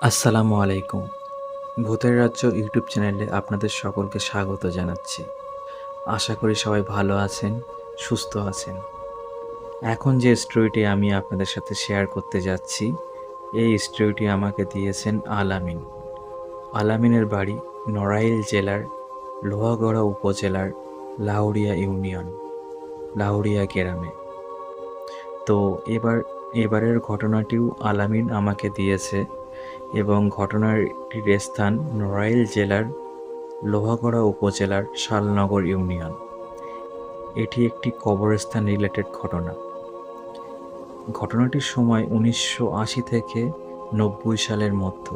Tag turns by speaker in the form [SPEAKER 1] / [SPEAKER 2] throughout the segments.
[SPEAKER 1] আসসালামু আলাইকুম। ভূতের রাজ্য ইউটিউব চ্যানেলে আপনাদের সকলকে স্বাগত জানাচ্ছি। আশা করি সবাই ভালো আছেন, সুস্থ আছেন। এখন যে স্টোরিটি আমি আপনাদের সাথে শেয়ার করতে যাচ্ছি, এই স্টোরিটি আমাকে দিয়েছেন আলামিন। আলামিনের বাড়ি নড়াইল জেলার লোহাগড়া উপজেলার লাউড়িয়া ইউনিয়ন, লাউড়িয়া গ্রামে। তো এবারের ঘটনাটিও আলামিন আমাকে দিয়েছে এবং ঘটনাটির স্থান নড়াইল জেলার লোহাগড়া উপজেলার শালনগর ইউনিয়ন। এটি একটি কবরস্থান রিলেটেড ঘটনা। ঘটনাটির সময় 1980 থেকে 90 সালের মধ্যে,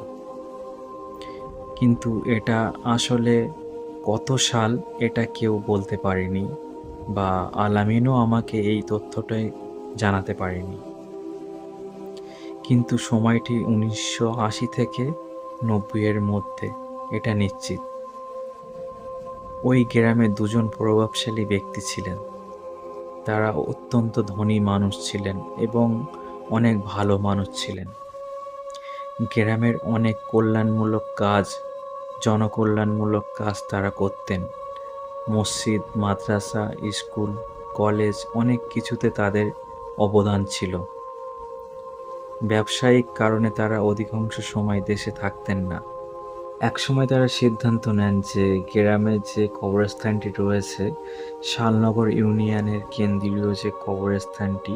[SPEAKER 1] কিন্তু এটা আসলে কত সাল এটা কেউ বলতে পারেনি বা আলামিনও আমাকে এই তথ্যটাই জানাতে পারেনি, কিন্তু সময়টি 1980 থেকে 90 এর মধ্যে, এটা নিশ্চিত। ওই গ্রামে দুজন প্রভাবশালী ব্যক্তি ছিলেন। তারা অত্যন্ত ধনী মানুষ ছিলেন এবং অনেক ভালো মানুষ ছিলেন। গ্রামের অনেক কল্যাণমূলক কাজ, জনকল্যাণমূলক কাজ তারা করতেন। মসজিদ, মাদ্রাসা, স্কুল, কলেজ অনেক কিছুতে তাদের অবদান ছিল। ব্যবসায়িক কারণে তারা অধিকাংশ সময় দেশে থাকতেন না। একসময় তারা সিদ্ধান্ত নেন যে গ্রামে যে কবরস্থানটি রয়েছে, শালনগর ইউনিয়নের কেন্দ্রীয় যে কবরস্থানটি,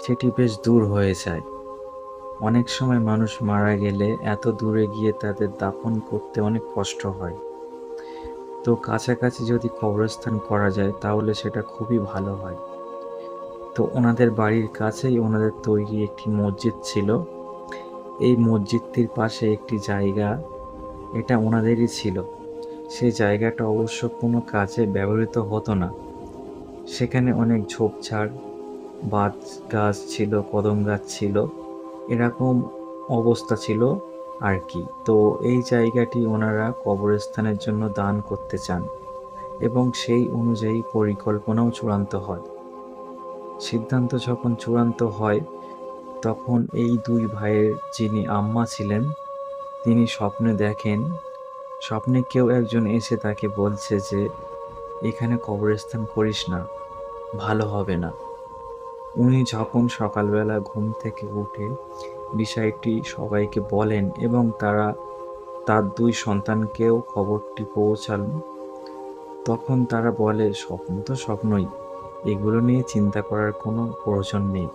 [SPEAKER 1] সেটি বেশ দূর হয়ে যায়। অনেক সময় মানুষ মারা গেলে এত দূরে গিয়ে তাদের দাফন করতে অনেক কষ্ট হয়। তো কাছাকাছি যদি কবরস্থান করা যায় তাহলে সেটা খুবই ভালো হয়। তো ওনাদের বাড়ির কাছেই ওনাদের তৈরি একটি মসজিদ ছিল। এই মসজিদটির পাশে একটি জায়গা, এটা ওনাদেরই ছিল। সেই জায়গাটা অবশ্য কোনো কাজে ব্যবহৃত হতো না। সেখানে অনেক ঝোপঝাড়, বাঁশ গাছ ছিল, কদম গাছ ছিল, এরকম অবস্থা ছিল আর কি। তো এই জায়গাটি ওনারা কবরস্থানের জন্য দান করতে চান এবং সেই অনুযায়ী পরিকল্পনাও চূড়ান্ত হয়। সিদ্ধান্ত যখন চূড়ান্ত হয় তখন এই দুই ভাইয়ের যিনি আম্মা ছিলেন, তিনি স্বপ্নে দেখেন, স্বপ্নে কেউ একজন এসে তাকে বলছে যে এখানে কবরস্থান করিস না, ভালো হবে না। উনি যখন সকালবেলা ঘুম থেকে উঠে বিষয়টি সবাইকে বলেন এবং তার দুই সন্তানকেও খবরটি পৌঁছান, তখন তারা বলে স্বপ্ন তো স্বপ্নই, এগুলো নিয়ে চিন্তা করার কোনো প্রয়োজন নেই।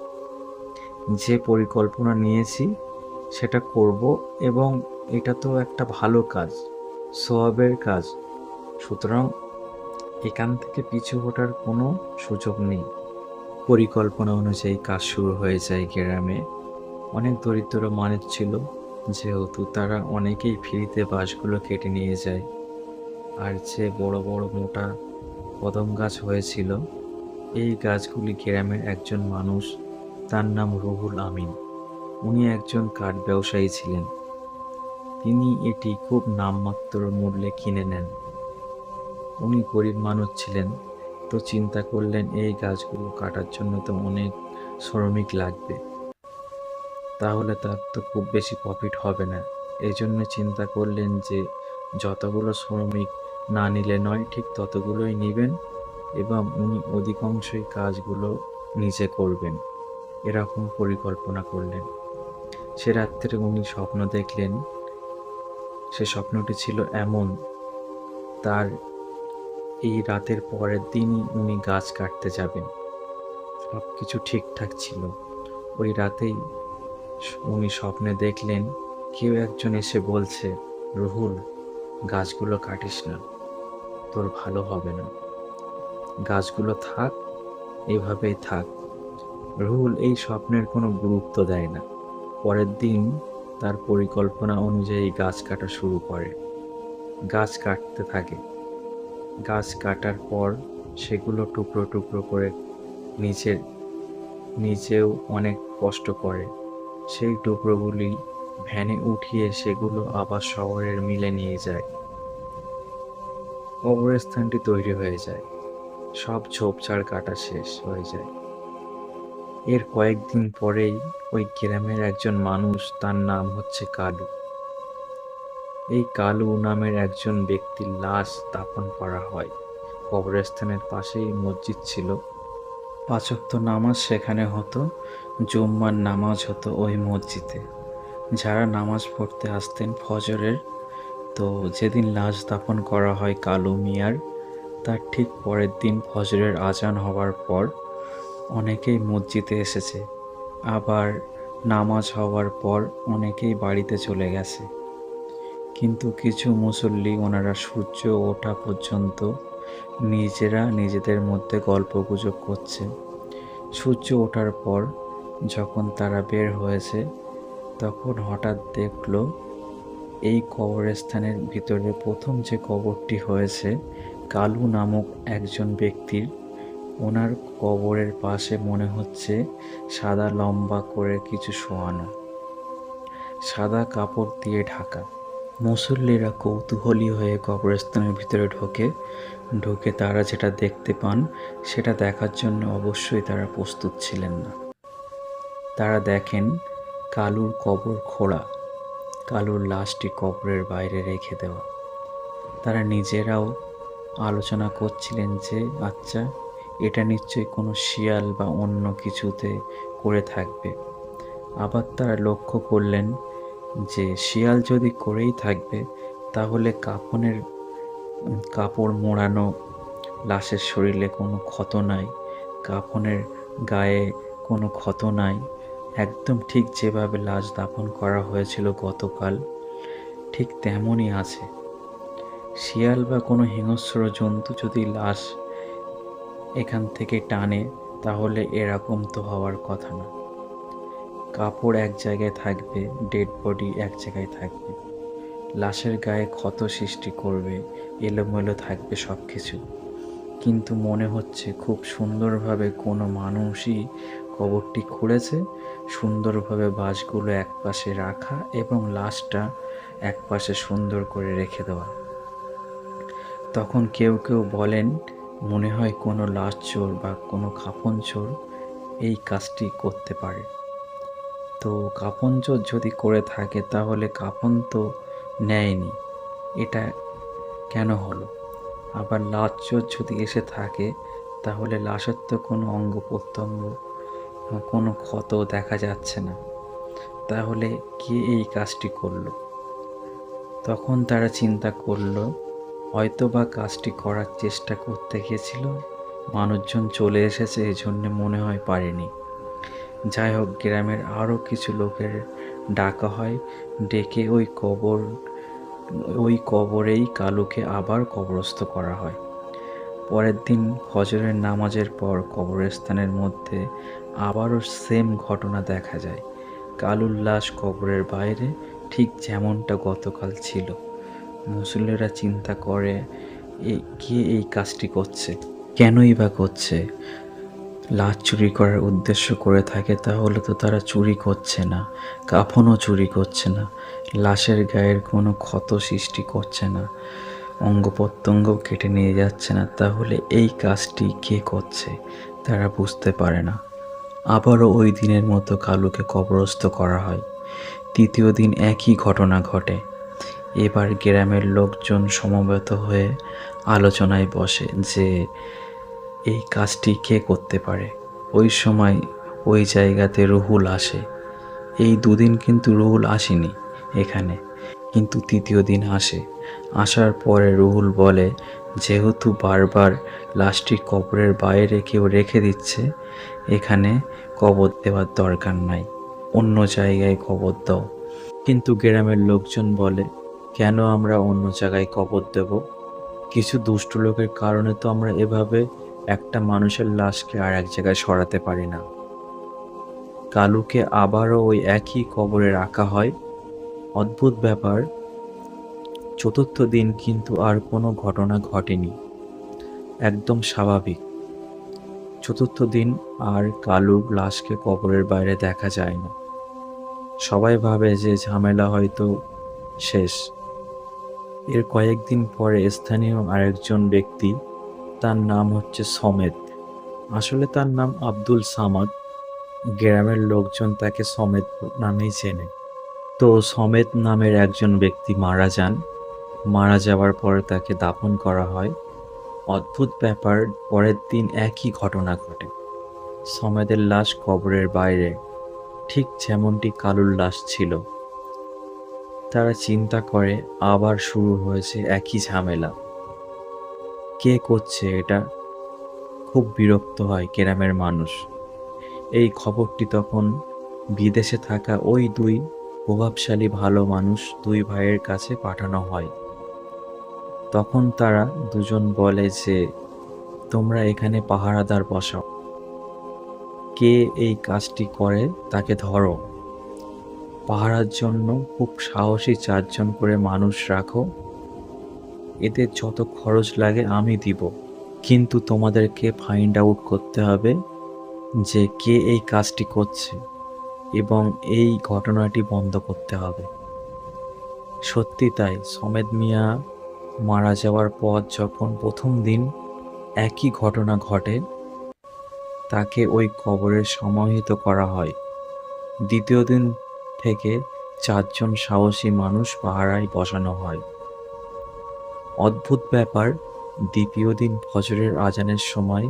[SPEAKER 1] যে পরিকল্পনা নিয়েছি সেটা করব এবং এটা তো একটা ভালো কাজ, সওয়াবের কাজ, সুতরাং এখান থেকে পিছু হটার কোনো সুযোগ নেই। পরিকল্পনা অনুযায়ী কাজ শুরু হয়ে যায়। গ্রামে অনেক দরিদ্র মানুষ ছিল, যেহেতু তারা অনেকেই ফ্রিতে বাঁশগুলো কেটে নিয়ে যায়। আর যে বড় বড় মোটা কদম গাছ হয়েছিল, এই গাছগুলি গ্রামের একজন মানুষ, তার নাম রুহুল আমিন, উনি একজন কাঠ ব্যবসায়ী ছিলেন। তিনি এটি খুব নামমাত্র মূল্যে কিনে নেন। উনি গরিব মানুষ ছিলেন, তো চিন্তা করলেন এই গাছগুলো কাটার জন্য তো অনেক শ্রমিক লাগবে, তাহলে তার তো খুব বেশি প্রফিট হবে না। এই জন্য চিন্তা করলেন যে যতগুলো শ্রমিক না নিলে নয়, ঠিক ততগুলোই নেবেন এবং উনি অধিকাংশই কাজগুলো নিজে করবেন, এরকম পরিকল্পনা করলেন। সে রাত্রে উনি স্বপ্ন দেখলেন। সে স্বপ্নটি ছিল এমন, তার এই রাতের পরের দিনই উনি গাছ কাটতে যাবেন। সব কিছু ঠিকঠাক ছিল। ওই রাতেই উনি স্বপ্নে দেখলেন কেউ একজন এসে বলছে, রুহুল, গাছগুলো কাটিস না, তোর ভালো হবে না, গাছগুলো থাক, এভাবেই থাক। রুহুল এই স্বপ্নের কোনো গুরুত্ব দেয় না। পরের দিন তার পরিকল্পনা অনুযায়ী গাছ কাটা শুরু করে। গাছ কাটতে থাকে। গাছ কাটার পর সেগুলো টুকরো টুকরো করে নিজেও অনেক কষ্ট করে সেই টুকরোগুলি ভ্যানে উঠিয়ে সেগুলো আবার শহরের মিলে নিয়ে যায়। কবরস্থানটি তৈরি হয়ে যায়। সব ঝোপঝাড় কাটা শেষ হয়ে যায়। এর কয়েকদিন পরেই ওই গ্রামের একজন মানুষ, তার নাম হচ্ছে কালু, এই কালু নামের একজন ব্যক্তির লাশ দাফন করা হয়। কবরস্থানের পাশেই মসজিদ ছিল। ৫ ওয়াক্ত নামাজ সেখানে হতো, জুম্মার নামাজ হতো ওই মসজিদে। যারা নামাজ পড়তে আসতেন ফজরের, তো যেদিন লাশ দাফন করা হয় কালু মিয়ার, তার ঠিক পরের দিন ফজরের আজান হওয়ার পর অনেকেই মসজিদে এসেছে, আবার নামাজ হওয়ার পর অনেকেই বাড়িতে চলে গেছে। কিন্তু কিছু মুসল্লি ওনারা সূর্য ওঠা পর্যন্ত নিজেরা নিজেদের মধ্যে গল্পগুজব করছে। সূর্য ওঠার পর যখন তারা বের হয়েছে, তখন হঠাৎ দেখলো এই কবরস্থানের ভিতরে প্রথম যে কবরটি হয়েছে কালু নামক একজন ব্যক্তির, ওনার কবরের পাশে মনে হচ্ছে সাদা লম্বা করে কিছু শোয়ানো, সাদা কাপড় দিয়ে ঢাকা। মুসল্লিরা কৌতূহলী হয়ে কবরস্থানের ভিতরে ঢুকে তারা যেটা দেখতে পান সেটা দেখার জন্য অবশ্যই তারা প্রস্তুত ছিলেন না। তারা দেখেন কালুর কবর খোঁড়া, কালুর লাশটি কবরের বাইরে রেখে দেওয়া। তারা নিজেরাও আলোচনা করছিলেন যে আচ্ছা, এটা নিশ্চয়ই কোনো শিয়াল বা অন্য কিছুতে করে থাকবে। আবার তারা লক্ষ্য করলেন যে শিয়াল যদি করেই থাকবে, তাহলে কাপড় মোড়ানো লাশের শরীরে কোনো ক্ষত নাই, কাফনের গায়ে কোনো ক্ষত নাই, একদম ঠিক যেভাবে লাশ দাফন করা হয়েছিল গতকাল, ঠিক তেমনই আছে। শিয়াল বা কোনো হিংস্র জন্তু যদি লাশ এখান থেকে টানে, তাহলে এরকম তো হওয়ার কথা না। কাপড় এক জায়গায় থাকবে, ডেড বডি এক জায়গায় থাকবে, লাশের গায়ে ক্ষত সৃষ্টি করবে, এলোমেলো থাকবে সব কিছু। কিন্তু মনে হচ্ছে খুব সুন্দরভাবে কোনো মানুষই কবরটি খুঁড়েছে, সুন্দরভাবে বাঁশগুলো একপাশে রাখা এবং লাশটা একপাশে সুন্দর করে রেখে দেওয়া। তখন কেউ কেউ বলেন মনে হয় কোনো লাশ চোর বা কোনো কাফন চোর এই কাজটি করতে পারে। তো কাফন চোর যদি করে থাকে, তাহলে কাফন তো নেয়নি, এটা কেন হলো? আবার লাশ চোর যদি এসে থাকে, তাহলে লাশের তো কোনো অঙ্গ প্রত্যঙ্গ, কোনো ক্ষত দেখা যাচ্ছে না, তাহলে কে এই কাজটি করলো? তখন তারা চিন্তা করলো হয়তো বা কাজটি করার চেষ্টা করতে গেছিল, মানুষজন চলে এসেছে, এই জন্যে মনে হয় পারেনি। যাই হোক, গ্রামের আরও কিছু লোকের ডাকা হয়, ডেকে ওই কবরেই কালুকে আবার কবরস্থ করা হয়। পরের দিন ফজরের নামাজের পর কবরস্থানের মধ্যে আবারও সেম ঘটনা দেখা যায়। কালুর লাশ কবরের বাইরে, ঠিক যেমনটা গতকাল ছিল। মুসল্লিরা চিন্তা করে কে এই কাজটি করছে, কেনই বা করছে? লাশ চুরি করার উদ্দেশ্য করে থাকে, তাহলে তো তারা চুরি করছে না, কাফনও চুরি করছে না, লাশের গায়ের কোনো ক্ষত সৃষ্টি করছে না, অঙ্গ প্রত্যঙ্গ কেটে নিয়ে যাচ্ছে না, তাহলে এই কাজটি কে করছে তারা বুঝতে পারে না। আবারও ওই দিনের মতো কালুকে কবরস্থ করা হয়। তৃতীয় দিন একই ঘটনা ঘটে। এবার গ্রামের লোকজন সমবেত হয়ে আলোচনায় বসে যে এই কাজটি কে করতে পারে। ওই সময় ওই জায়গাতে রুহুল আসে। এই দুদিন কিন্তু রুহুল আসেনি এখানে, কিন্তু তৃতীয় দিন আসে। আসার পরে রুহুল বলে, যেহেতু বারবার লাশটি কবরের বাইরে কেউ রেখে দিচ্ছে, এখানে কবর দেওয়ার দরকার নাই, অন্য জায়গায় কবর দাও। কিন্তু গ্রামের লোকজন বলে, কেন আমরা অন্য জায়গায় কবর দেব? কিছু দুষ্ট লোকের কারণে তো আমরা এভাবে একটা মানুষের লাশকে আর এক জায়গায় সরাতে পারি না। কালুকে আবারও ওই একই কবরে রাখা হয়। অদ্ভুত ব্যাপার, চতুর্থ দিন কিন্তু আর কোনো ঘটনা ঘটেনি, একদম স্বাভাবিক। চতুর্থ দিন আর কালুর লাশকে কবরের বাইরে দেখা যায় না। সবাই ভাবে যে ঝামেলা হয়তো শেষ। এর কয়েকদিন পরে স্থানীয় আরেকজন ব্যক্তি, তার নাম হচ্ছে সমেত, আসলে তার নাম আব্দুল সামাদ, গ্রামের লোকজন তাকে সমেত নামেই চেনে। তো সমেত নামের একজন ব্যক্তি মারা যান। মারা যাওয়ার পর তাকে দাফন করা হয়। অদ্ভুত ব্যাপার, পরের দিন একই ঘটনা ঘটে। সমেতের লাশ কবরের বাইরে, ঠিক যেমনটি কালুর লাশ ছিল। তারা চিন্তা করে আবার শুরু হয়েছে একই ঝামেলা। কে করছে এটা? খুব বিরক্ত হয় গ্রামের মানুষ। এই খবরটি তখন বিদেশে থাকা ওই দুই প্রভাবশালী ভালো মানুষ, দুই ভাইয়ের কাছে পাঠানো হয়। তখন তারা দুজন বলে যে, তোমরা এখানে পাহারাদার বসাও, কে এই কাজটি করে তাকে ধরো। পাহারার জন্য খুব সাহসী 4 জন করে মানুষ রাখো, এদের যত খরচ লাগে আমি দিব, কিন্তু তোমাদেরকে ফাইন্ড আউট করতে হবে যে কে এই কাজটি করছে এবং এই ঘটনাটি বন্ধ করতে হবে। সত্যি তাই, সমেত মিয়া মারা যাওয়ার পর যখন প্রথম দিন একই ঘটনা ঘটে, তাকে ওই কবরে সমাহিত করা হয়। দ্বিতীয় দিন থেকে 4 জন সাহসী মানুষ পাহারায় বসানো হয়। অদ্ভুত ব্যাপার, দ্বিতীয় দিন ফজরের আজানের সময়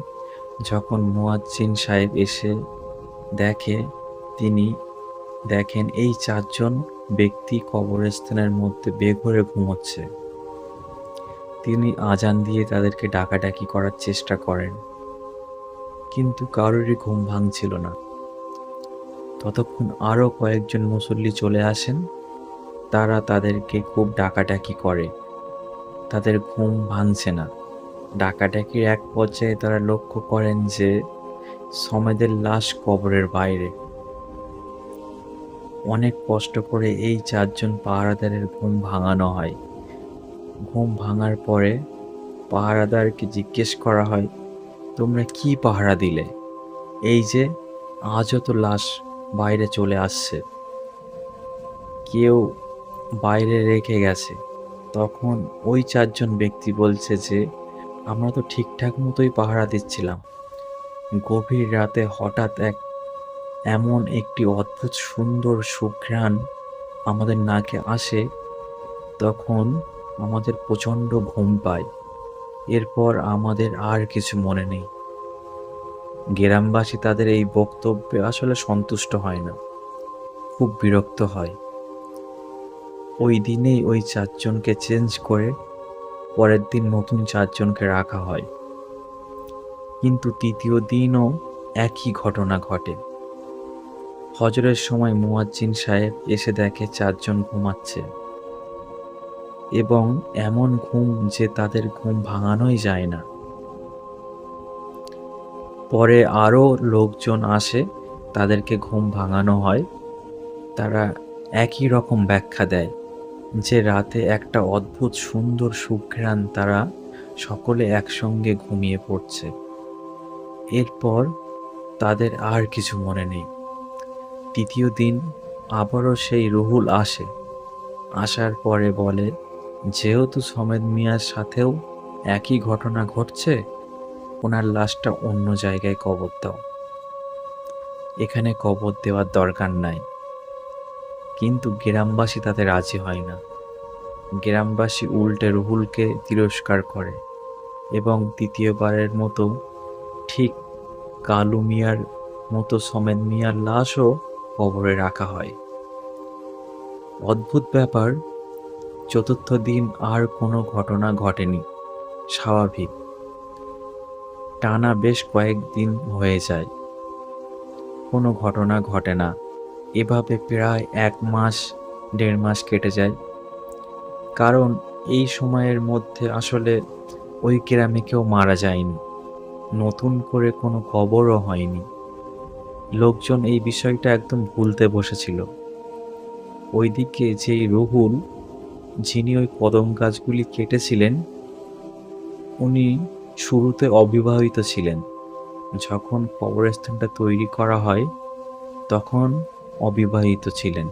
[SPEAKER 1] যখন মুয়াজ্জিন সাহেব এসে দেখে, তিনি দেখেন এই 4 জন ব্যক্তি কবরস্থানের মধ্যে বেঘোরে ঘুমোচ্ছে। তিনি আজান দিয়ে তাদেরকে ডাকাডাকি করার চেষ্টা করেন, কিন্তু কারোরই ঘুম ভাঙছিল না। ততক্ষণ আরও কয়েকজন মুসল্লি চলে আসেন। তারা তাদেরকে খুব ডাকাডাকি করে, তাদের ঘুম ভাঙছে না। ডাকাডাকির এক পর্যায়ে তারা লক্ষ্য করেন যে সমেদের লাশ কবরের বাইরে। অনেক কষ্ট করে এই 4 জন পাহারাদারের ঘুম ভাঙানো হয়। ঘুম ভাঙার পরে পাহারাদারকে জিজ্ঞেস করা হয়, তোমরা কি পাহারা দিলে? এই যে আজও তো লাশ বাইরে চলে আসছে, কেউ বাইরে রেখে গেছে। তখন ওই 4 জন ব্যক্তি বলছে যে, আমরা তো ঠিকঠাক মতোই পাহারা দিচ্ছিলাম। গভীর রাতে হঠাৎ এমন একটি অদ্ভুত সুন্দর সুঘ্রাণ আমাদের নাকে আসে, তখন আমাদের প্রচণ্ড ঘুম পায়। এরপর আমাদের আর কিছু মনে নেই। গ্রামবাসী তাদের এই বক্তব্যে আসলে সন্তুষ্ট হয় না, খুব বিরক্ত হয়। ওই দিনেই ওই 4 জনকে চেঞ্জ করে পরের দিন নতুন 4 জনকে রাখা হয়। কিন্তু তৃতীয় দিনও একই ঘটনা ঘটে। ফজরের সময় মুয়াজ্জিন সাহেব এসে দেখে 4 জন ঘুমাচ্ছে এবং এমন ঘুম যে তাদের ঘুম ভাঙানোই যায় না। পরে আরও লোকজন আসে, তাদেরকে ঘুম ভাঙানো হয়। তারা একই রকম ব্যাখ্যা দেয় যে রাতে একটা অদ্ভুত সুন্দর সুঘ্রাণ, তারা সকলে একসঙ্গে ঘুমিয়ে পড়ছে। এরপর তাদের আর কিছু মনে নেই। তৃতীয় দিন আবারও সেই রুহুল আসে। আসার পরে বলে, যেহেতু সমেত মিয়ার সাথেও একই ঘটনা ঘটছে, ওনার লাশটা অন্য জায়গায় কবর দাও, এখানে কবর দেওয়ার দরকার নাই। কিন্তু গ্রামবাসী তাতে রাজি হয় না। গ্রামবাসী উল্টে রুহুলকে তিরস্কার করে এবং তৃতীয়বারের মতো ঠিক কালু মিয়ার মতো সমেত মিয়ার লাশও কবরে রাখা হয়। অদ্ভুত ব্যাপার, চতুর্থ দিন আর কোনো ঘটনা ঘটেনি, স্বাভাবিক। টানা বেশ কয়েকদিন হয়ে যায়, কোনো ঘটনা ঘটে না। এভাবে প্রায় 1 মাস 1.5 মাস কেটে যায়। কারণ এই সময়ের মধ্যে আসলে ওই গ্রামে কেউ মারা যায়নি, নতুন করে কোনো খবরও হয়নি। লোকজন এই বিষয়টা একদম ভুলতে বসেছিল। ওইদিকে যেই রুহুল, যিনি ওই কদম গাছগুলি কেটেছিলেন, উনি শুরুতে অবিবাহিত ছিলেন। যখন কবরস্থানটা তৈরি করা হয় তখন অবিবাহিত ছিলেন।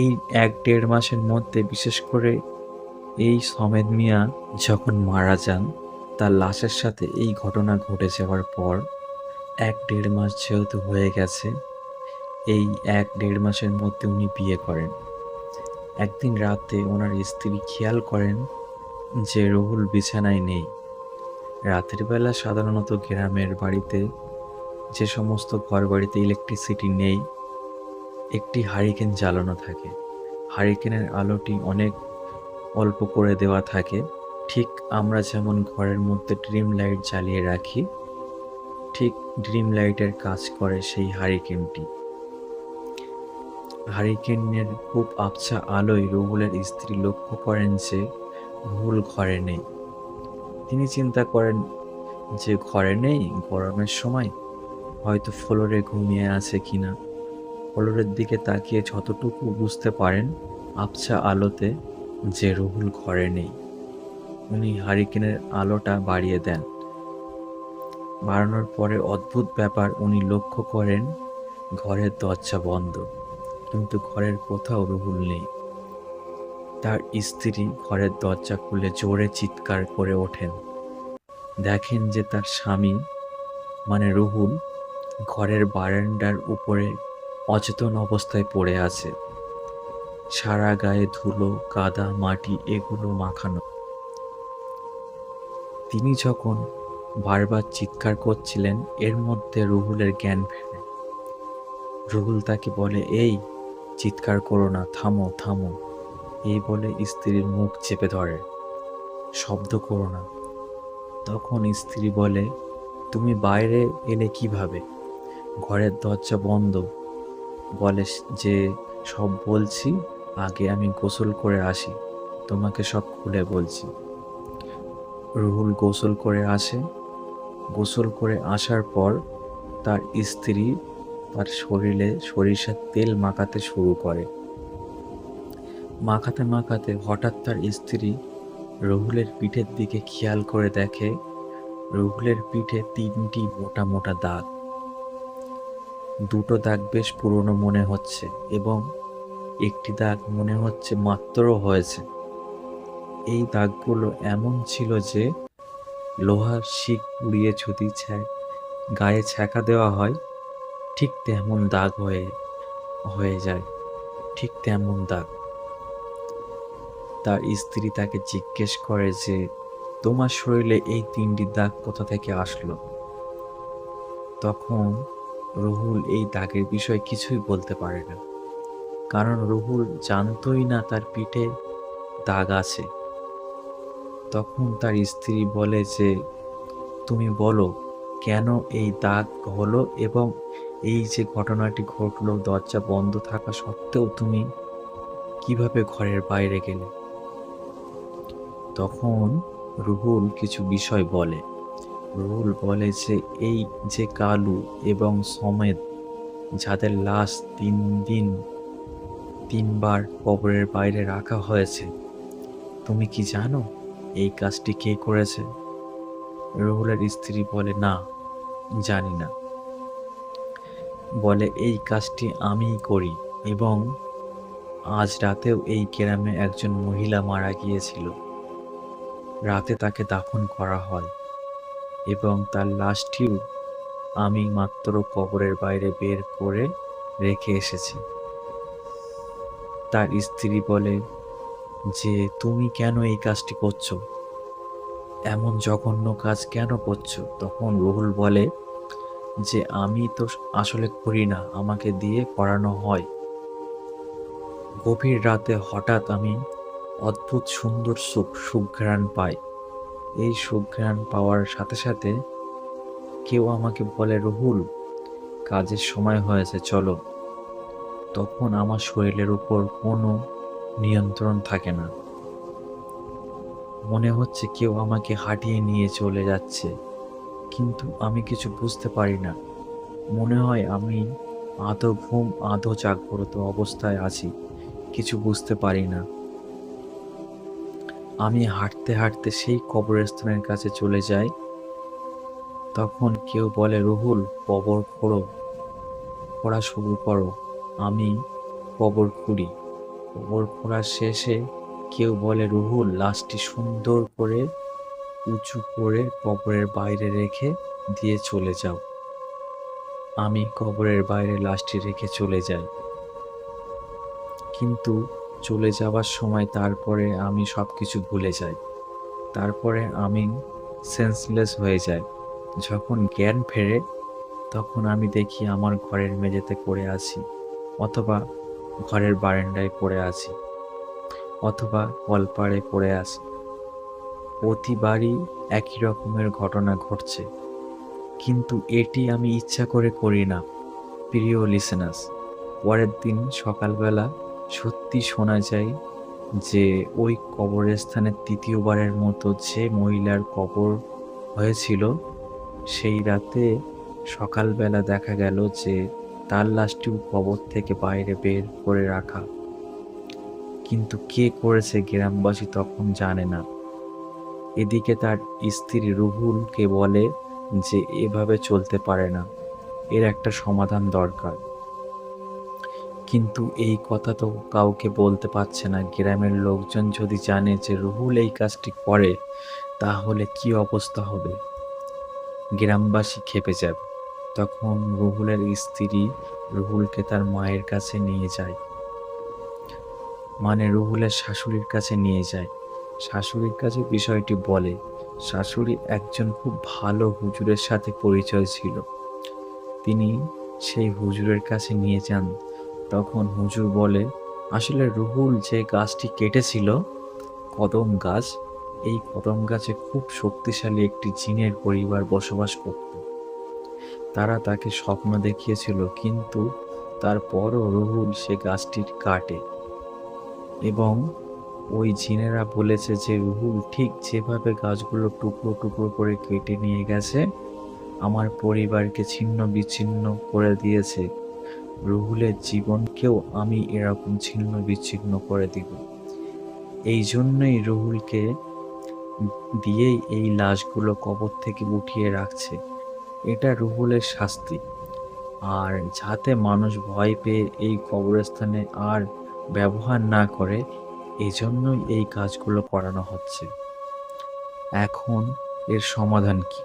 [SPEAKER 1] এই 1-1.5 মাসের মধ্যে, বিশেষ করে এই সমেত মিয়া যখন মারা যান, তার লাশের সাথে এই ঘটনা ঘটে যাওয়ার পর 1-1.5 মাস যেহেতু হয়ে গেছে, এই 1-1.5 মাসের মধ্যে উনি বিয়ে করেন। একদিন রাতে ওনার স্ত্রী খেয়াল করেন যে রুহুল বিছানায় নেই। রাতের বেলা সাধারণত গ্রামের বাড়িতে, যে সমস্ত ঘরবাড়িতে ইলেকট্রিসিটি নেই, একটি হারিকেন জ্বালানো থাকে। হারিকেনের আলোটি অনেক অল্প করে দেওয়া থাকে। ঠিক আমরা যেমন ঘরের মধ্যে ড্রিম লাইট জ্বালিয়ে রাখি, ঠিক ড্রিম লাইটের কাজ করে সেই হারিকেনটি। হারিকেনের খুব আবছা আলোয় রুহুলের স্ত্রী লক্ষ্য করেন যে রুহুল ঘরে নেই। তিনি চিন্তা করেন যে ঘরে নেই, গরমের সময় হয়তো ফ্লোরে ঘুমিয়ে আছে কিনা। ফ্লোরের দিকে তাকিয়ে যতটুকু বুঝতে পারেন আবছা আলোতে যে রুহুল ঘরে নেই। উনি হারিকেনের আলোটা বাড়িয়ে দেন। বাড়ানোর পরে অদ্ভুত ব্যাপার, উনি লক্ষ্য করেন ঘরের দরজা বন্ধ, কিন্তু ঘরের কোথাও রুহুল নেই। তার স্ত্রী ঘরের দরজা খুলে জোরে চিৎকার করে ওঠেন। দেখেন যে তার স্বামী মানে রুহুল ঘরের বারান্দার উপরে অচেতন অবস্থায় পড়ে আছে। সারা গায়ে ধুলো, কাদা, মাটি এগুলো মাখানো। তিনি যখন বারবার চিৎকার করছিলেন, এর মধ্যে রুহুলের জ্ঞান ফেরে। রুহুল তাকে বলে, এই চিৎকার করো না, থামো থামো। এই বলে স্ত্রীর মুখ চেপে ধরে, শব্দ করো না। তখন স্ত্রী বলে, তুমি বাইরে এলে কিভাবে? ঘরের দরজা বন্ধ। বলে যে, সব বলছি, আগে আমি গোসল করে আসি, তোমাকে সব খুলে বলছি। রুহুল গোসল করে আসে। গোসল করে আসার পর তার স্ত্রী তার শরীরে সরিষার তেল মাখাতে শুরু করে। মাখাতে মাখাতে হঠাৎ তার স্ত্রী রুহুলের পিঠের দিকে খেয়াল করে দেখে রুহুলের পিঠে 3টি মোটা মোটা দাগ। দুটো দাগ বেশ পুরনো মনে হচ্ছে এবং একটি দাগ মনে হচ্ছে মাত্র হয়েছে। এই দাগগুলো এমন ছিল যে লোহার শিক পুড়িয়ে যদি গায়ে ছ্যাঁকা দেওয়া হয়, ঠিক তেমন দাগ হয়ে যায়, ঠিক তেমন দাগ। তার স্ত্রী তাকে জিজ্ঞেস করে যে, তোমার শরীরে এই 3টি দাগ কোথা থেকে আসলো? তখন রুহুল এই দাগের বিষয়ে কিছুই বলতে পারে না, কারণ রুহুল জানতই না তার পিঠে দাগ আছে। তখন তার স্ত্রী বলে যে, তুমি বলো কেন এই দাগ হলো এবং এই যে ঘটনাটি ঘটলো দরজা বন্ধ থাকা সত্ত্বেও তুমি কিভাবে ঘরের বাইরে গেলে? তখন রুহুল কিছু বিষয় বলে। রুহুল বলে যে এই যে কালু এবং সমেত, যাদের লাশ 3 বার কবরের বাইরে রাখা হয়েছে, তুমি কি জানো এই কাজটি কে করেছে? রুহুলের স্ত্রী বলে, না, জানি না। বলে, এই কাজটি আমিই করি এবং আজ রাতেও এই গ্রামে একজন মহিলা মারা গিয়েছিল। রাতে তাকে দাফন করা হয় এবং তার লাশটিও আমি মাত্র কবরের বাইরে বের করে রেখে এসেছি। তার স্ত্রী বলে যে, তুমি কেন এই কাজটি করছো? এমন জঘন্য কাজ কেন করছো? তখন রুহুল বলে যে, আমি তো আসলে করি না, আমাকে দিয়ে করানো হয়। গভীর রাতে হঠাৎ আমি অদ্ভুত সুন্দর সুঘ্রাণ পাই। এই সুঘ্রাণ পাওয়ার সাথে সাথে কেউ আমাকে বলে, রুহুল, কাজের সময় হয়েছে, চলো। তখন আমার শরীরের উপর কোনো নিয়ন্ত্রণ থাকে না। মনে হচ্ছে কেউ আমাকে হাঁটিয়ে নিয়ে চলে যাচ্ছে, কিন্তু আমি কিছু বুঝতে পারি না। মনে হয় আমি আধো ঘুম আধো জাগ্রত অবস্থায় আছি, কিছু বুঝতে পারি না। আমি হাঁটতে হাঁটতে সেই কবরস্থানের কাছে চলে যাই। তখন কেউ বলে, রুহুল, কবর খোঁড়া শুরু করো। আমি কবর খুঁড়ি। কবর খোঁড়ার শেষে কেউ বলে, রুহুল, লাশটি সুন্দর করে উঁচু করে কবরের বাইরে রেখে দিয়ে চলে যাও। আমি কবরের বাইরে লাশটি রেখে চলে যাই, কিন্তু চলে যাওয়ার সময় তারপরে আমি সব কিছু ভুলে যাই। তারপরে আমি সেন্সলেস হয়ে যাই। যখন জ্ঞান ফেরে তখন আমি দেখি আমার ঘরের মেঝেতে পড়ে আছি, অথবা ঘরের বারান্দায় পড়ে আছি, অথবা কলপাড়ে পড়ে আছি। প্রতিবারই একই রকমের ঘটনা ঘটছে, কিন্তু এটি আমি ইচ্ছা করে করি না। প্রিয় লিসেনার্স, পরের দিন সকালবেলা সত্যি শোনা যায় যে ওই কবরস্থানে তৃতীয়বারের মতো যে মহিলার কবর হয়েছিল, সেই রাতে সকালবেলা দেখা গেল যে তার লাশটিও কবর থেকে বাইরে বের করে রাখা। কিন্তু কে করেছে গ্রামবাসী তখন জানে না। এদিকে তার স্ত্রী রুহুলকে বলে যে এভাবে চলতে পারে না, এর একটা সমাধান দরকার। কিন্তু এই কথা তো কাউকে বলতে পারছে না। গ্রামের লোকজন যদি জানে যে রুহুল এই কাজটি করে, তাহলে কি অবস্থা হবে? গ্রামবাসী ক্ষেপে যাবে। তখন রুহুলের স্ত্রী রুহুলকে তার মায়ের কাছে নিয়ে যায়, মানে রুহুলের শাশুড়ির কাছে নিয়ে যায়। শাশুড়ির কাছে বিষয়টি বলে। শাশুড়ি একজন খুব ভালো হুজুরের সাথে পরিচয় ছিল। তিনি সেই হুজুরের কাছে নিয়ে যান। তখন হুজুর বলে, আসলে রুহুল যে গাছটি কেটেছিল, কদম গাছ, এই কদম গাছে খুব শক্তিশালী একটি জিনের পরিবার বসবাস করত। তারা তাকে স্বপ্ন দেখিয়েছিল, কিন্তু তারপরও রুহুল সে গাছটি কাটে, এবং ওই জিনেরা বলেছে যে রুহুল ঠিক যেভাবে গাছগুলো টুকরো টুকরো করে কেটে নিয়ে গেছে, আমার পরিবারকে ছিন্ন বিচ্ছিন্ন করে দিয়েছে, রুহুলের জীবনকেও আমি এরকম ছিন্ন বিচ্ছিন্ন করে দিব। এই জন্যই রুহুলকে দিয়েই এই লাশগুলো কবর থেকে উঠিয়ে রাখছে। এটা রুহুলের শাস্তি। আর যাতে মানুষ ভয় পেয়ে এই কবরস্থানে আর ব্যবহার না করে, এই জন্যই এই কাজগুলো করানো হচ্ছে। এখন এর সমাধান কি?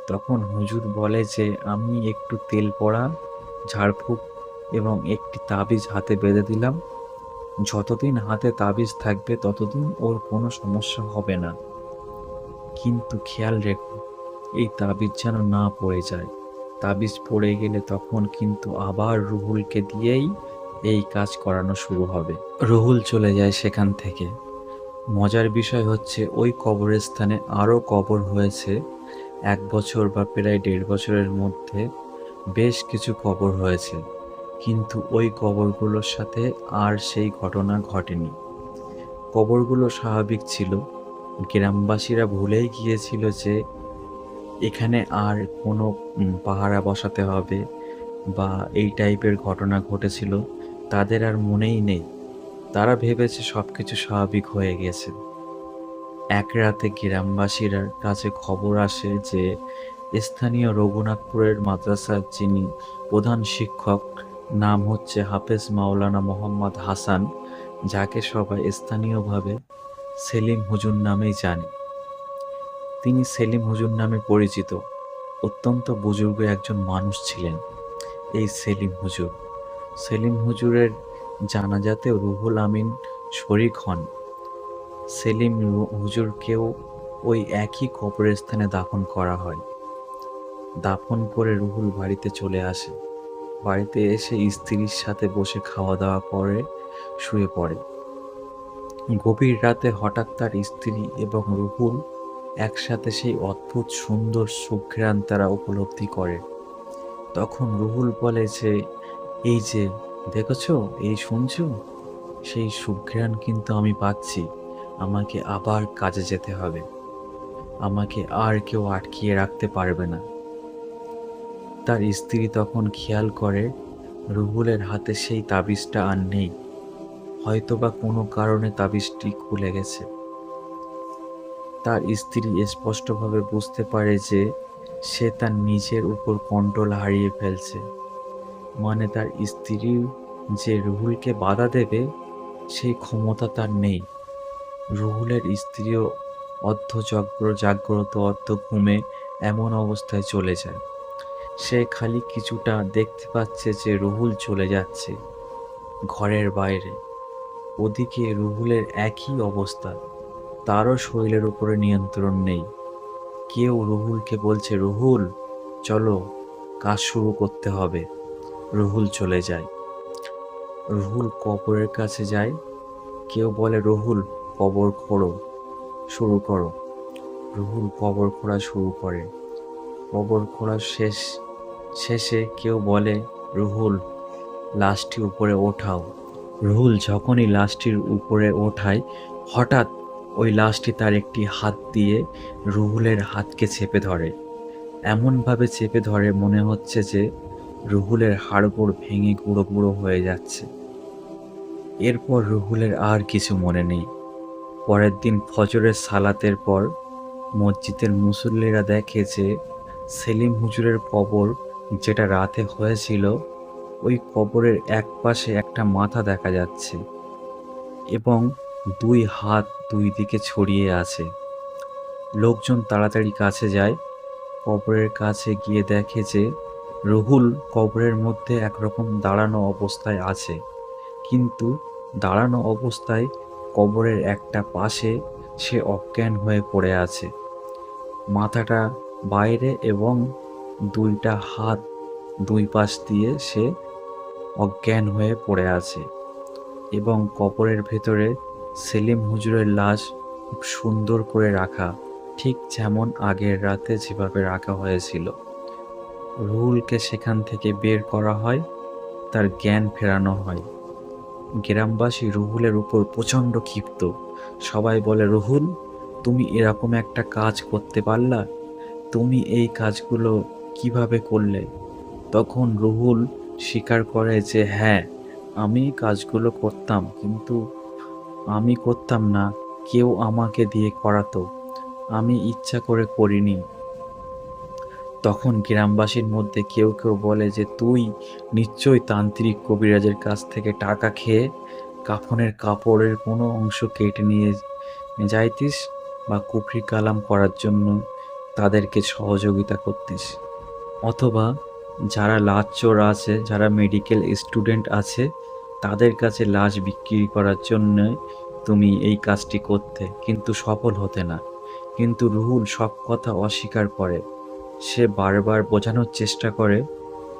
[SPEAKER 1] তখন হুজুর বলে যে আমি একটু তেল পড়া ঝাড়ফুঁক এবং একটি তাবিজ হাতে বেঁধে দিলাম। যতদিন হাতে তাবিজ থাকবে ততদিন ওর কোনো সমস্যা হবে না। কিন্তু খেয়াল রেখো, এই তাবিজ যেন না পড়ে যায়। তাবিজ পড়ে গেলে তখন কিন্তু আবার রুহুলকে দিয়েই এই কাজ করানো শুরু হবে। রুহুল চলে যায় সেখান থেকে। মজার বিষয় হচ্ছে ওই কবরস্থানে আরও কবর হয়েছে। 1 বছর বা প্রায় 1.5 বছরের মধ্যে বেশ কিছু কবর হয়েছে, কিন্তু ওই কবরগুলোর সাথে আর সেই ঘটনা ঘটেনি। কবরগুলো স্বাভাবিক ছিল। গ্রামবাসীরা ভুলেই গিয়েছিল যে এখানে আর কোনো পাহারা বসাতে হবে বা এই টাইপের ঘটনা ঘটেছিল, তাদের আর মনেই নেই। তারা ভেবেছে সব কিছু স্বাভাবিক হয়ে গেছে। এক রাতে গ্রামবাসীর কাছে খবর আসে যে স্থানীয় রঘুনাথপুরের মাদ্রাসার যিনি প্রধান শিক্ষক, নাম হচ্ছে হাফেজ মাওলানা মোহাম্মদ হাসান, যাকে সবাই স্থানীয়ভাবে সেলিম হুজুর নামেই জানে। তিনি সেলিম হুজুর নামে পরিচিত। অত্যন্ত বুজুর্গ একজন মানুষ ছিলেন এই সেলিম হুজুর। সেলিম হুজুরের জানাজাতেও রুহুল আমিন শরিক হন। সেলিম হুজুরকেও ওই একই কবরস্থানে দাফন করা হয়। দাফন করে রুহুল বাড়িতে চলে আসে। বাড়িতে এসে স্ত্রীর সাথে বসে খাওয়া দাওয়া করে শুয়ে পড়ে। গভীর রাতে হঠাৎ তার স্ত্রী এবং রুহুল একসাথে সেই অদ্ভুত সুন্দর সুঘ্রাণ তারা উপলব্ধি করে। তখন রুহুল বলে যে, এই যে দেখেছো, এই শুনছো, সেই সুঘ্রাণ কিন্তু আমি পাচ্ছি। আমাকে আবার কাজে যেতে হবে। আমাকে আর কেউ আটকিয়ে রাখতে পারবে না। তার স্ত্রী তখন খেয়াল করে রুহুলের হাতে সেই তাবিজটা আর নেই। হয়তোবা কোনো কারণে তাবিজটি খুলে গেছে। তার স্ত্রী স্পষ্টভাবে বুঝতে পারে যে সে তার নিজের উপর কন্ট্রোল হারিয়ে ফেলছে। মানে তার স্ত্রী যে রুহুলকে বাধা দেবে, সেই ক্ষমতা তার নেই। রুহুলের স্ত্রীও জাগ্রত অর্ধ ঘুমে এমন অবস্থায় চলে যায়। সে খালি কিছুটা দেখতে পাচ্ছে যে রুহুল চলে যাচ্ছে ঘরের বাইরে। ওদিকে রুহুলের একই অবস্থা, তারও শরীরের উপরে নিয়ন্ত্রণ নেই। কেউ রুহুলকে বলছে, রুহুল চলো, কাজ শুরু করতে হবে। রুহুল চলে যায়। রুহুল কবরের কাছে যায়। কেউ বলে, রুহুল কবর খোঁড়ো, শুরু করো। রুহুল কবর খোঁড়া শুরু করে। কবর খোঁড়া শেষে কেউ বলে, রুহুল লাশটি উপরে ওঠাও। রুহুল যখনই লাশটির উপরে ওঠায়, হঠাৎ ওই লাশটি তার একটি হাত দিয়ে রুহুলের হাতকে চেপে ধরে। এমনভাবে চেপে ধরে মনে হচ্ছে যে রুহুলের হাড়গোড় ভেঙে গুঁড়ো গুঁড়ো হয়ে যাচ্ছে। এরপর রুহুলের আর কিছু মনে নেই। পরের দিন ফজরের সালাতের পর মসজিদের মুসল্লিরা দেখে যে সেলিম হুজুরের কবর যেটা রাতে হয়েছিল, ওই কবরের এক পাশে একটা মাথা দেখা যাচ্ছে এবং দুই হাত দুই দিকে ছড়িয়ে আছে। লোকজন তাড়াতাড়ি কাছে যায়। কবরের কাছে গিয়ে দেখে যে রুহুল কবরের মধ্যে একরকম দাঁড়ানো অবস্থায় আছে, কিন্তু দাঁড়ানো অবস্থায় কবরের একটা পাশে সে অজ্ঞান হয়ে পড়ে আছে। মাথাটা বাইরে এবং দুইটা হাত দুই পাশ দিয়ে সে অজ্ঞান হয়ে পড়ে আছে। এবং কবরের ভেতরে সেলিম হুজুরের লাশ খুব সুন্দর করে রাখা, ঠিক যেমন আগের রাতে যেভাবে রাখা হয়েছিল। রুহুলকে সেখান থেকে বের করা হয়, তার জ্ঞান ফেরানো হয়। গ্রামবাসী রুহুলের উপর প্রচণ্ড ক্ষিপ্ত। সবাই বলে, রুহুল তুমি এরকম একটা কাজ করতে পারলা? তুমি এই কাজগুলো কিভাবে করলে? তখন রুহুল স্বীকার করে যে হ্যাঁ, আমি কাজগুলো করতাম, কিন্তু আমি করতাম না, কেউ আমাকে দিয়ে করাতো, আমি ইচ্ছা করে করিনি। তখন গ্রামবাসীর মধ্যে কেউ কেউ বলে যে তুই নিশ্চয়ই তান্ত্রিক কবিরাজের কাছ থেকে টাকা খেয়ে কাফনের কাপড়ের কোনো অংশ কেটে নিয়ে যাইতিস বা কুফরি কালাম করার জন্য তাদেরকে সহযোগিতা করতিস, অথবা যারা লাশ চোর আছে, যারা মেডিকেল স্টুডেন্ট আছে, তাদের কাছে লাশ বিক্রি করার জন্য তুমি এই কাজটি করতে, কিন্তু সফল হতে না। কিন্তু রুহুল সব কথা অস্বীকার করে। সে বারবার বোঝানোর চেষ্টা করে।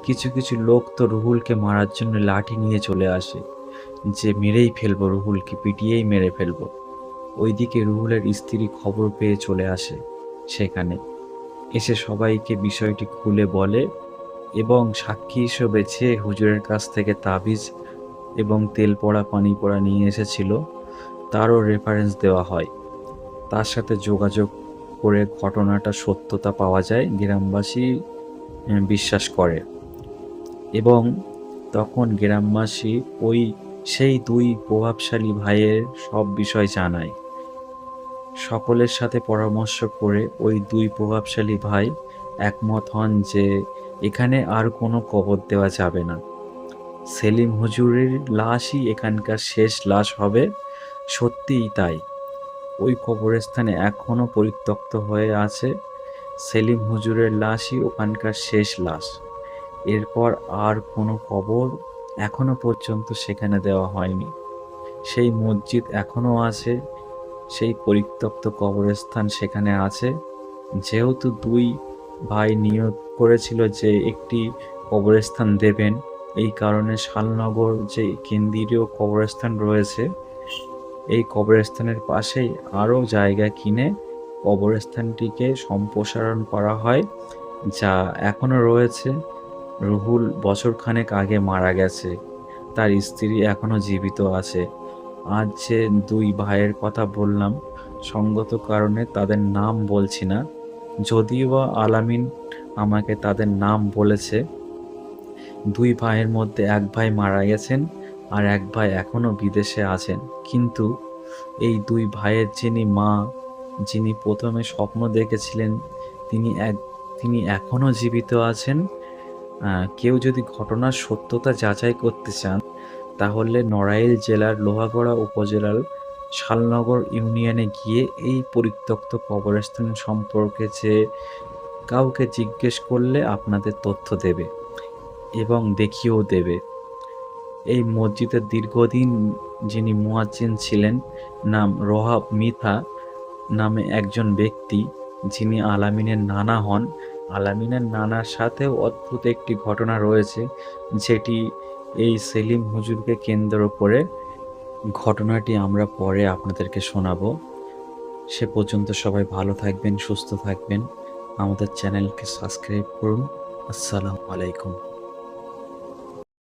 [SPEAKER 1] কিছু কিছু লোক তো রুহুলকে মারার জন্য লাঠি নিয়ে চলে আসে, যে মেরেই ফেলবো, রুহুলকে পিটিয়েই মেরে ফেলবো। ওইদিকে রুহুলের স্ত্রী খবর পেয়ে চলে আসে সেখানে। এসে সবাইকে বিষয়টি খুলে বলে এবং সাক্ষী হিসেবে যে হুজুরের কাছ থেকে তাবিজ এবং তেল পড়া পানি পড়া নিয়ে এসেছিল তারও রেফারেন্স দেওয়া হয়। তার সাথে যোগাযোগ করে ঘটনাটা সত্যতা পাওয়া যায়, গ্রামবাসী বিশ্বাস করে। এবং তখন গ্রামবাসী সেই দুই প্রভাবশালী ভাইয়ের সব বিষয় জানায়। সকলের সাথে পরামর্শ করে ওই দুই প্রভাবশালী ভাই একমত হন যে এখানে আর কোনো কবর দেওয়া যাবে না। সেলিম হুজুরের লাশই এখানকার শেষ লাশ হবে। সত্যিই তাই, ওই কবরস্থানে এখনও পরিত্যক্ত হয়ে আছে। সেলিম হুজুরের লাশই ওখানকার শেষ লাশ। এরপর আর কোনো কবর এখনো পর্যন্ত সেখানে দেওয়া হয়নি। সেই মসজিদ এখনও আছে, সেই পরিত্যক্ত কবরস্থান সেখানে আছে। যেহেতু দুই ভাই নিয়ত করেছিল যে একটি কবরস্থান দেবেন, এই কারণে শালনগর যে কেন্দ্রীয় কবরস্থান রয়েছে, এই কবরস্থানের পাশেই আরও জায়গা কিনে কবরস্থানটিকে সম্প্রসারণ করা হয়, যা এখনও রয়েছে। রুহুল বছরখানেক আগে মারা গেছে, তার স্ত্রী এখনও জীবিত আছে। আজ যে দুই ভাইয়ের কথা বললাম, সঙ্গত কারণে তাদের নাম বলছি না, যদিও বা আলামিন আমাকে তাদের নাম বলেছে। দুই ভাইয়ের মধ্যে এক ভাই মারা গেছেন আর এক ভাই এখনও বিদেশে আছেন। কিন্তু এই দুই ভাইয়ের মা, যিনি প্রথমে স্বপ্ন দেখেছিলেন, তিনি এখনও জীবিত আছেন। কেউ যদি ঘটনার সত্যতা যাচাই করতে চান, তাহলে নড়াইল জেলার লোহাগড়া উপজেলার শালনগর ইউনিয়নে গিয়ে এই পরিত্যক্ত কবরস্থান সম্পর্কে যে কাউকে জিজ্ঞেস করলে আপনাদের তথ্য দেবে এবং দেখিয়েও দেবে। এই মসজিদের দীর্ঘদিন যিনি মুয়াজ্জিন ছিলেন, নাম রোহাব মিথা নামে একজন ব্যক্তি, যিনি আলামিনের নানা হন। আলামিনের নানার সাথেও অদ্ভুত একটি ঘটনা রয়েছে, যেটি এই সেলিম হুজুরকে কেন্দ্র করে। ঘটনাটি আমরা পরে আপনাদেরকে শোনাবো। সে পর্যন্ত সবাই ভালো থাকবেন, সুস্থ থাকবেন। আমাদের চ্যানেলকে সাবস্ক্রাইব করুন। আসসালামু আলাইকুম।